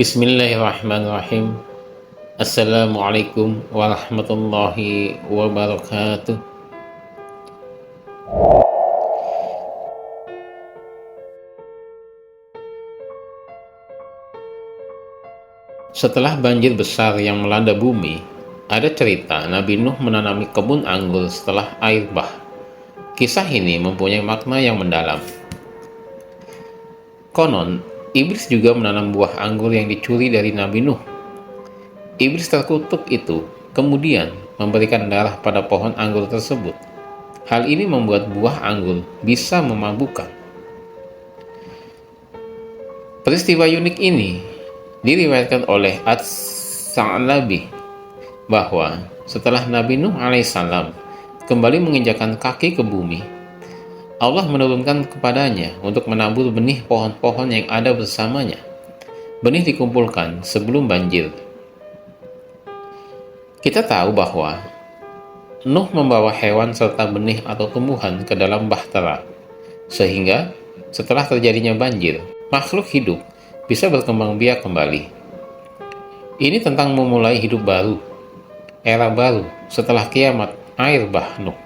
Bismillahirrahmanirrahim. Assalamualaikum warahmatullahi wabarakatuh. Setelah banjir besar yang melanda bumi, ada cerita Nabi Nuh menanami kebun anggur setelah air bah. Kisah ini mempunyai makna yang mendalam. Konon, iblis juga menanam buah anggur yang dicuri dari Nabi Nuh. Iblis terkutuk itu kemudian memberikan darah pada pohon anggur tersebut. Hal ini membuat buah anggur bisa memabukkan. Peristiwa unik ini diriwayatkan oleh As-Sa'labi bahwa setelah Nabi Nuh alaihissalam kembali menginjakkan kaki ke bumi, Allah menurunkan kepadanya untuk menabur benih pohon-pohon yang ada bersamanya. Benih dikumpulkan sebelum banjir. Kita tahu bahwa Nuh membawa hewan serta benih atau tumbuhan ke dalam bahtera, sehingga setelah terjadinya banjir, makhluk hidup bisa berkembang biak kembali. Ini tentang memulai hidup baru, era baru setelah kiamat air bah Nuh.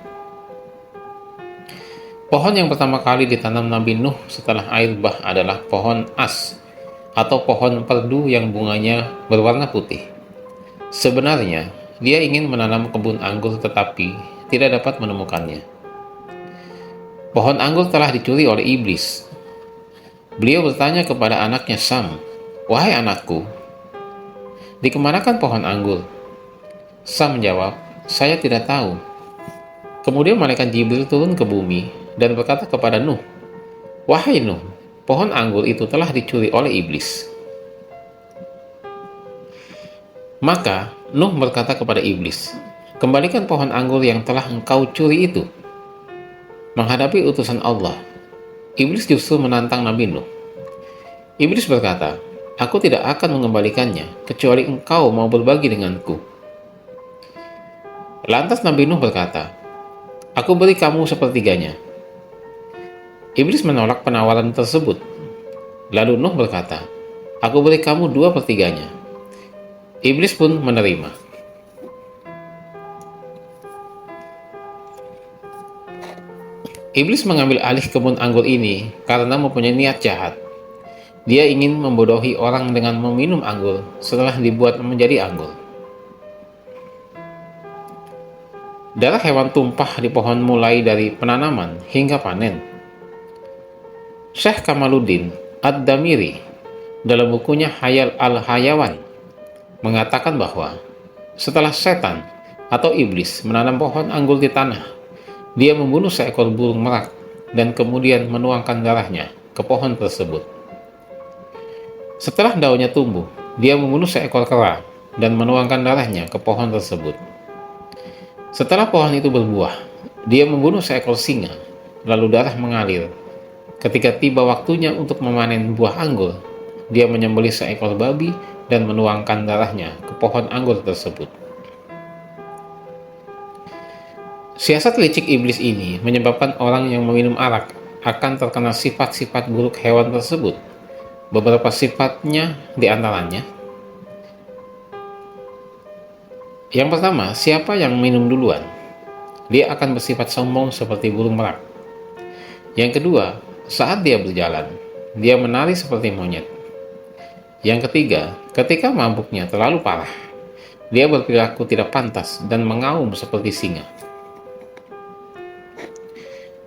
Pohon yang pertama kali ditanam Nabi Nuh setelah air bah adalah pohon as, atau pohon perdu yang bunganya berwarna putih. Sebenarnya, dia ingin menanam kebun anggur tetapi tidak dapat menemukannya. Pohon anggur telah dicuri oleh iblis. Beliau bertanya kepada anaknya Sam, "Wahai anakku, dikemanakan pohon anggur?" Sam menjawab, "Saya tidak tahu." Kemudian malaikat Jibril turun ke bumi dan berkata kepada Nuh, "Wahai Nuh, pohon anggur itu telah dicuri oleh iblis." Maka Nuh berkata kepada iblis, "Kembalikan pohon anggur yang telah engkau curi itu." Menghadapi utusan Allah, iblis justru menantang Nabi Nuh. Iblis berkata, "Aku tidak akan mengembalikannya, kecuali engkau mau berbagi denganku." Lantas Nabi Nuh berkata, "Aku beri kamu sepertiganya." Iblis menolak penawaran tersebut. Lalu Nuh berkata, "Aku beri kamu 2/3-nya." Iblis pun menerima. Iblis mengambil alih kebun anggur ini karena mempunyai niat jahat. Dia ingin membodohi orang dengan meminum anggur setelah dibuat menjadi anggur. Darah hewan tumpah di pohon mulai dari penanaman hingga panen. Syekh Kamaluddin Ad-Damiri dalam bukunya Hayal al-Hayawan mengatakan bahwa setelah setan atau iblis menanam pohon anggur di tanah, dia membunuh seekor burung merak dan kemudian menuangkan darahnya ke pohon tersebut. Setelah daunnya tumbuh, dia membunuh seekor kera dan menuangkan darahnya ke pohon tersebut. Setelah pohon itu berbuah, dia membunuh seekor singa, lalu darah mengalir. Ketika tiba waktunya untuk memanen buah anggur, dia menyembelih seekor babi dan menuangkan darahnya ke pohon anggur tersebut. Siasat licik iblis ini menyebabkan orang yang meminum arak akan terkena sifat-sifat buruk hewan tersebut. Beberapa sifatnya diantaranya: yang pertama, siapa yang minum duluan, dia akan bersifat sombong seperti burung merak. Yang kedua, saat dia berjalan, dia menari seperti monyet. Yang ketiga, ketika mabuknya terlalu parah, dia berperilaku tidak pantas dan mengaum seperti singa.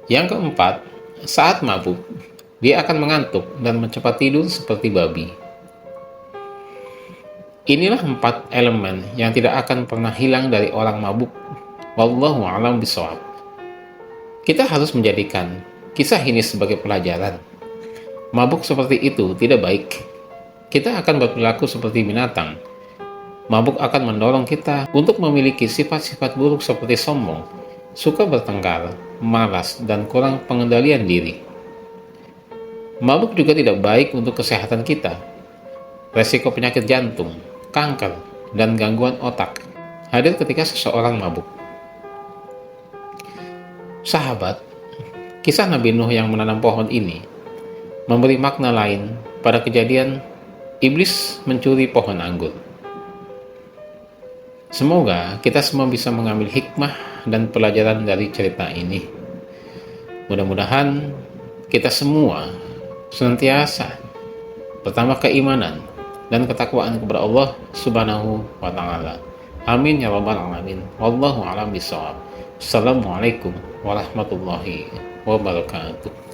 Yang keempat, saat mabuk, dia akan mengantuk dan cepat tidur seperti babi. Inilah 4 elemen yang tidak akan pernah hilang dari orang mabuk. Wallahu a'lam bishawab. Kita harus menjadikan kisah ini sebagai pelajaran. Mabuk seperti itu tidak baik. Kita akan berperilaku seperti binatang. Mabuk akan mendorong kita untuk memiliki sifat-sifat buruk seperti sombong, suka bertengkar, malas, dan kurang pengendalian diri. Mabuk juga tidak baik untuk kesehatan kita. Resiko penyakit jantung, kanker, dan gangguan otak hadir ketika seseorang mabuk. Sahabat, kisah Nabi Nuh yang menanam pohon ini memberi makna lain pada kejadian iblis mencuri pohon anggur. Semoga kita semua bisa mengambil hikmah dan pelajaran dari cerita ini. Mudah-mudahan kita semua senantiasa bertambah keimanan dan ketakwaan kepada Allah Subhanahu wa Ta'ala. Amin ya rabbal alamin. Wallahu a'lam bishawab. Assalamualaikum warahmatullahi wabarakatuh.